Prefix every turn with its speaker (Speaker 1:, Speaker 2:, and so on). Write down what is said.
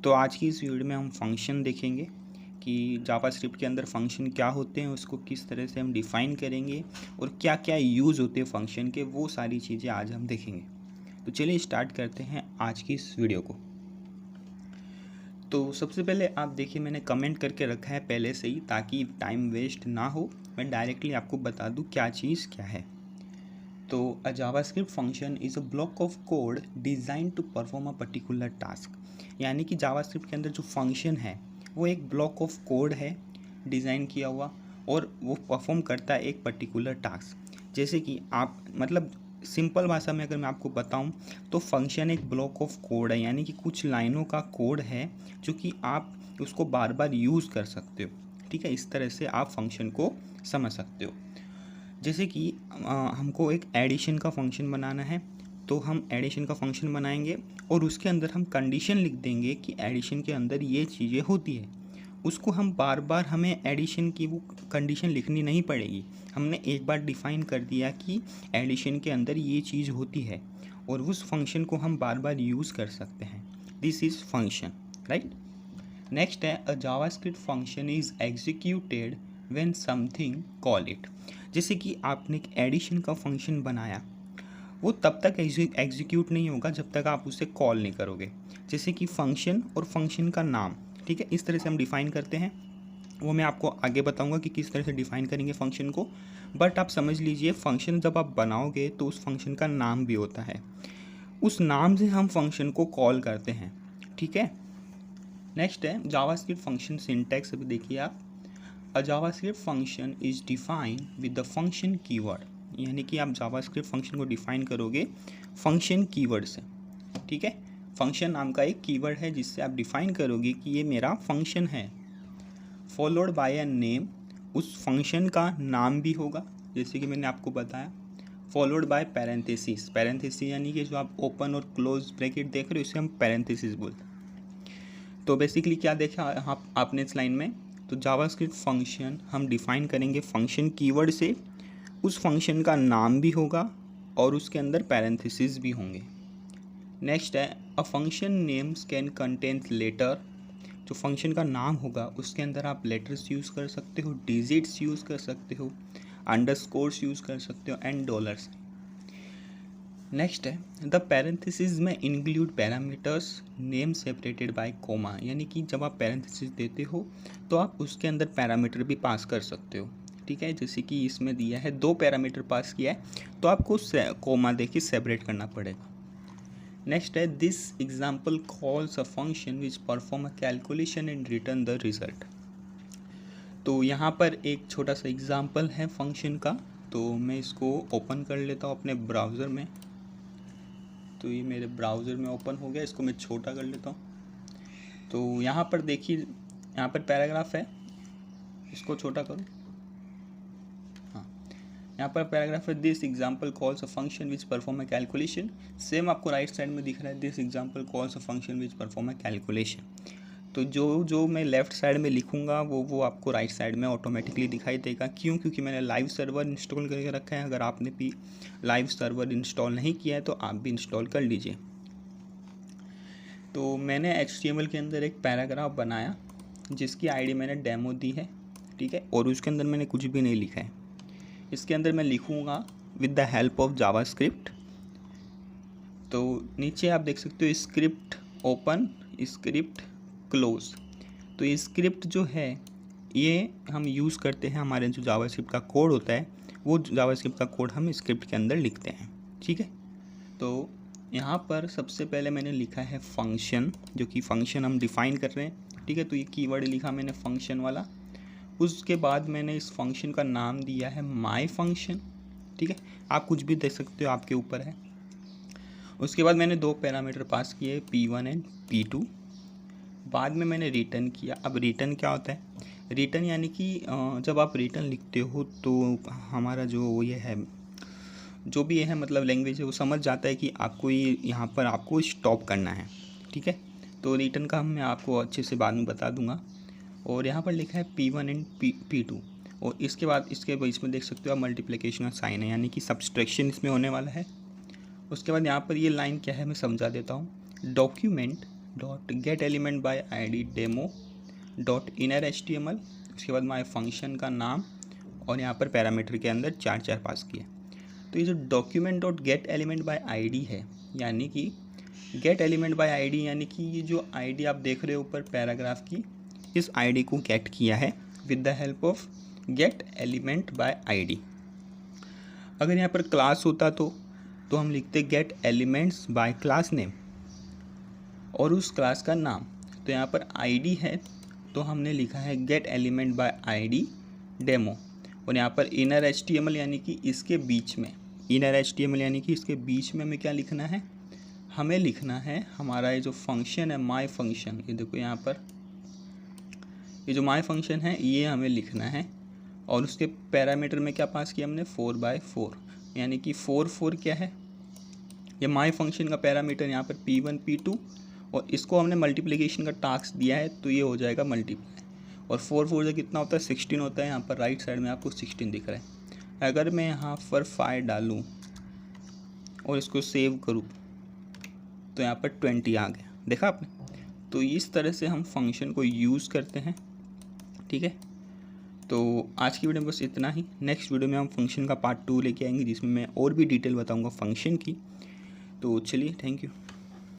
Speaker 1: तो आज की इस वीडियो में हम फंक्शन देखेंगे कि जावास्क्रिप्ट के अंदर फंक्शन क्या होते हैं, उसको किस तरह से हम डिफ़ाइन करेंगे और क्या क्या यूज़ होते हैं फंक्शन के, वो सारी चीज़ें आज हम देखेंगे। तो चलिए स्टार्ट करते हैं आज की इस वीडियो को। तो सबसे पहले आप देखिए, मैंने कमेंट करके रखा है पहले से ही, ताकि टाइम वेस्ट ना हो, मैं डायरेक्टली आपको बता दूँ क्या चीज़ क्या है। तो a JavaScript function is a block of code design to perform a particular task. यानी कि जावास्क्रिप्ट के अंदर जो फंक्शन है वो एक ब्लॉक ऑफ कोड है डिज़ाइन किया हुआ, और वो परफॉर्म करता है एक पर्टिकुलर टास्क। जैसे कि आप मतलब सिंपल भाषा में अगर मैं आपको बताऊं तो फंक्शन एक ब्लॉक ऑफ कोड है, यानी कि कुछ लाइनों का कोड है जो कि आप उसको बार बार यूज़ कर सकते हो। ठीक है, इस तरह से आप फंक्शन को समझ सकते हो। जैसे कि हमको एक एडिशन का फंक्शन बनाना है, तो हम एडिशन का फंक्शन बनाएंगे और उसके अंदर हम कंडीशन लिख देंगे कि एडिशन के अंदर ये चीज़ें होती है। उसको हम बार बार, हमें एडिशन की वो कंडीशन लिखनी नहीं पड़ेगी। हमने एक बार डिफ़ाइन कर दिया कि एडिशन के अंदर ये चीज़ होती है, और उस फंक्शन को हम बार बार यूज़ कर सकते हैं। This is function, right. Next है, a JavaScript function is executed when something call it. जैसे कि आपने एक एडिशन का फंक्शन बनाया, वो तब तक एग्जीक्यूट नहीं होगा जब तक आप उसे कॉल नहीं करोगे। जैसे कि फंक्शन और फंक्शन का नाम, ठीक है, इस तरह से हम डिफ़ाइन करते हैं। वो मैं आपको आगे बताऊंगा कि किस तरह से डिफ़ाइन करेंगे फंक्शन को। बट आप समझ लीजिए, फंक्शन जब आप बनाओगे तो उस फंक्शन का नाम भी होता है, उस नाम से हम फंक्शन को कॉल करते हैं। ठीक है। नेक्स्ट है जावास्क्रिप्ट फंक्शन सिंटैक्स। अभी देखिए आप, अ JavaScript function is defined with the function keyword. यानी कि आप जावास्क्रिप्ट फंक्शन को डिफाइन करोगे फंक्शन कीवर्ड से। ठीक है, फंक्शन नाम का एक कीवर्ड है जिससे आप डिफाइन करोगे कि ये मेरा फंक्शन है। फॉलोड बाय अ नेम, उस फंक्शन का नाम भी होगा, जैसे कि मैंने आपको बताया। फॉलोड बाय पैरेंथेसिस, पैरेंथेसिस यानी कि जो आप ओपन और क्लोज ब्रैकेट देख रहे हो इसे हम पैरेंथेसिस बोलते हैं। तो बेसिकली क्या देखा आपने इस लाइन में, तो जावास्क्रिप्ट फंक्शन हम डिफाइन करेंगे फंक्शन कीवर्ड से, उस फंक्शन का नाम भी होगा और उसके अंदर पैरेंथेसिस भी होंगे। नेक्स्ट है, a function names can contain letter. जो फंक्शन का नाम होगा उसके अंदर आप लेटर्स यूज़ कर सकते हो, डिजिट्स यूज़ कर सकते हो, अंडरस्कोर्स यूज़ कर सकते हो, एंड डॉलर्स। नेक्स्ट है, द पैरेंथेसिस में include parameters name separated by comma. यानी कि जब आप पैरेंथेसिस देते हो तो आप उसके अंदर पैरामीटर भी पास कर सकते हो। ठीक है, जैसे कि इसमें दिया है 2 पैरामीटर पास किया है तो आपको कोमा देके सेपरेट करना पड़ेगा। नेक्स्ट है, this example calls a function which perform a calculation and return the result. तो यहाँ पर एक छोटा सा एग्जाम्पल है फंक्शन का, तो मैं इसको ओपन कर लेता हूँ अपने ब्राउज़र में। तो ये मेरे ब्राउज़र में ओपन हो गया, इसको मैं छोटा कर लेता हूँ। तो यहाँ पर देखिए, यहाँ पर पैराग्राफ है, इसको छोटा करो। हाँ, यहाँ पर पैराग्राफ है, this example calls a function which perform a calculation. Same आपको राइट साइड में दिख रहा है, this example calls a function which perform a calculation. तो जो जो मैं लेफ़्ट साइड में लिखूँगा वो आपको राइट साइड में ऑटोमेटिकली दिखाई देगा। क्यों? क्योंकि मैंने लाइव सर्वर इंस्टॉल करके रखा है। अगर आपने भी लाइव सर्वर इंस्टॉल नहीं किया है तो आप भी इंस्टॉल कर लीजिए। तो मैंने HTML के अंदर एक पैराग्राफ बनाया जिसकी आईडी मैंने डेमो दी है। ठीक है, और उसके अंदर मैंने कुछ भी नहीं लिखा है। इसके अंदर मैं लिखूँगा with the help of JavaScript. तो नीचे आप देख सकते हो स्क्रिप्ट ओपन, स्क्रिप्ट क्लोज। तो ये स्क्रिप्ट जो है ये हम यूज़ करते हैं, हमारे जो जावास्क्रिप्ट का कोड होता है वो जावास्क्रिप्ट का कोड हम स्क्रिप्ट के अंदर लिखते हैं। ठीक है, तो यहाँ पर सबसे पहले मैंने लिखा है फंक्शन, जो कि फंक्शन हम डिफ़ाइन कर रहे हैं। ठीक है, तो ये कीवर्ड लिखा मैंने फंक्शन वाला। उसके बाद मैंने इस फंक्शन का नाम दिया है माय फंक्शन। ठीक है, आप कुछ भी दे सकते हो, आपके ऊपर है। उसके बाद मैंने 2 पैरामीटर पास किए, P1 एंड P2। बाद में मैंने रिटर्न किया। अब रिटर्न क्या होता है? रिटर्न यानी कि जब आप रिटर्न लिखते हो तो हमारा जो ये है, जो भी है मतलब लैंग्वेज है, वो समझ जाता है कि आपको ये यहाँ पर आपको स्टॉप करना है। ठीक है, तो रिटर्न का मैं आपको अच्छे से बाद में बता दूंगा। और यहाँ पर लिखा है P1 एंड P2, और इसके बाद इसके बीच में देख सकते हो आप मल्टीप्लिकेशन का साइन है, यानी कि सब्सट्रैक्शन इसमें होने वाला है। उसके बाद यहाँ पर ये लाइन क्या है मैं समझा देता हूँ। Document dot gate element by ID demo dot inner HTML, उसके बाद माय फंक्शन का नाम और यहाँ पर पैरामीटर के अंदर 4 पास किए। तो ये जो document dot gate element by ID है, यानी कि गेट एलिमेंट बाय ID यानी कि ये जो ID आप देख रहे हो ऊपर पैराग्राफ की, इस ID को गेट किया है with the help of gate element by ID। अगर यहाँ पर क्लास होता तो हम लिखते gate elements bye class name और उस क्लास का नाम। तो यहाँ पर ID है तो हमने लिखा है gate element by ID demo, और यहाँ पर इनर HTML यानी कि इसके बीच में, इनर HTML यानी कि इसके बीच में हमें क्या लिखना है, हमें लिखना है हमारा ये जो फंक्शन है माय फंक्शन, ये देखो यहाँ पर ये जो माय फंक्शन है ये हमें लिखना है, और उसके पैरामीटर में क्या पास किया हमने 4/4, यानी कि 4 क्या है, ये माय फंक्शन का पैरामीटर यहाँ पर P1 P2, और इसको हमने मल्टीप्लिकेशन का टास्क दिया है तो ये हो जाएगा मल्टीप्लाई, और 4 से कितना होता है 16 होता है। यहाँ पर राइट साइड में आपको 16 दिख रहा है। अगर मैं यहाँ पर 5 डालूँ और इसको सेव करूँ तो यहाँ पर 20 आ गया, देखा आपने। तो इस तरह से हम फंक्शन को यूज़ करते हैं, ठीक है। तो आज की वीडियो में बस इतना ही। नेक्स्ट वीडियो में हम फंक्शन का पार्ट 2 लेके आएंगे जिसमें मैं और भी डिटेल बताऊंगा फंक्शन की। तो चलिए, थैंक यू।